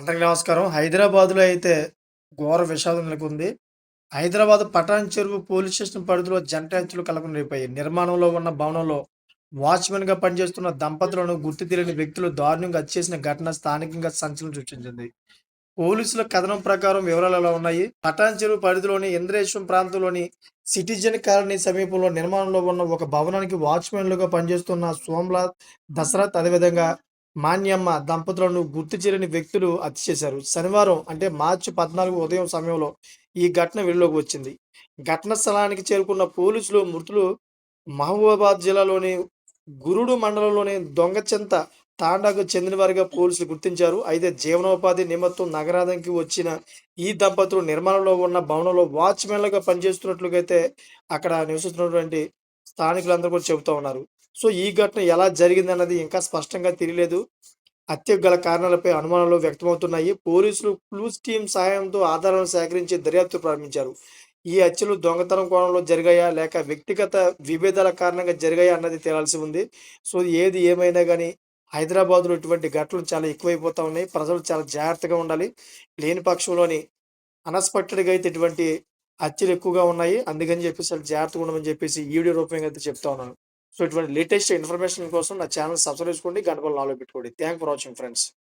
అందరికి నమస్కారం. హైదరాబాద్‌లో అయితే ఘోర విషాదం నెలకొంది. హైదరాబాద్ పటాన్ చెరువు పోలీస్ స్టేషన్ పరిధిలో జంట హత్యలు కలకలం రేపాయి. నిర్మాణంలో ఉన్న భవనంలో వాచ్‌మెన్‌గా పనిచేస్తున్న దంపతులను గుర్తు తెలియని వ్యక్తులు దారుణంగా హత్య చేసిన ఘటన స్థానికంగా సంచలనం సృష్టించింది. పోలీసుల కథనం ప్రకారం వివరాలు ఇలా ఉన్నాయి. పటాన్ చెరువు పరిధిలోని ఇంద్రేశం ప్రాంతంలోని సిటిజన్ కాలనీ సమీపంలో నిర్మాణంలో ఉన్న ఒక భవనానికి వాచ్‌మెన్‌లుగా పనిచేస్తున్న సోమ్నాథ్, దశరథ్ అదేవిధంగా మాన్యమ్మ దంపతులను గుర్తు తెలియని వ్యక్తులు హత్య చేశారు. శనివారం అంటే మార్చి 14 ఉదయం సమయంలో ఈ ఘటన వెలుగులోకి వచ్చింది. ఘటన స్థలానికి చేరుకున్న పోలీసులు మృతులు మహబూబాబాద్ జిల్లాలోని గురుడు మండలంలోని దొంగచెంత తాండాకు చెందినవారిగా పోలీసులు గుర్తించారు. అయితే జీవనోపాధి నిమిత్తం నగరానికి వచ్చిన ఈ దంపతులు నిర్మాణంలో ఉన్న భవనంలో వాచ్‌మెన్‌లుగా పనిచేస్తున్నట్లుగా అయితే అక్కడ నివసిస్తున్నటువంటి స్థానికులందరూ కూడా చెబుతా ఉన్నారు. సో, ఈ ఘటన ఎలా జరిగిందన్నది ఇంకా స్పష్టంగా తెలియలేదు. హత్యకు గల కారణాలపై అనుమానాలు వ్యక్తమవుతున్నాయి. పోలీసులు క్లూస్ టీమ్ సహాయంతో ఆధారాలను సేకరించి దర్యాప్తు ప్రారంభించారు. ఈ హత్యలు దొంగతనం కోణంలో జరిగాయా? లేక వ్యక్తిగత విభేదాల కారణంగా జరిగాయా అన్నది తేలాల్సి ఉంది. సో, ఏది ఏమైనా గాని హైదరాబాద్‌లో ఇటువంటి ఘటనలు చాలా ఎక్కువైపోతా ఉన్నాయి. ప్రజలు చాలా జాగ్రత్తగా ఉండాలి. లేని పక్షంలోని అన్‌ఎక్స్‌పెక్టెడ్‌గా అయితే ఇటువంటి హత్యలు ఎక్కువగా ఉన్నాయి. అందుకని చెప్పేసి ఆళ్ళు జాగ్రత్తగా ఉండమని చెప్పేసి ఈ వీడియో రూపంగా అయితే చెప్తా ఉన్నాను. సో, ఇటువంటి లేటెస్ట్ ఇన్ఫర్మేషన్ కోసం నా ఛానెల్ సబ్స్క్రైబ్ చేసుకోండి. గంట పైన ఆల్ పెట్టుకోండి. Thank for watching friends.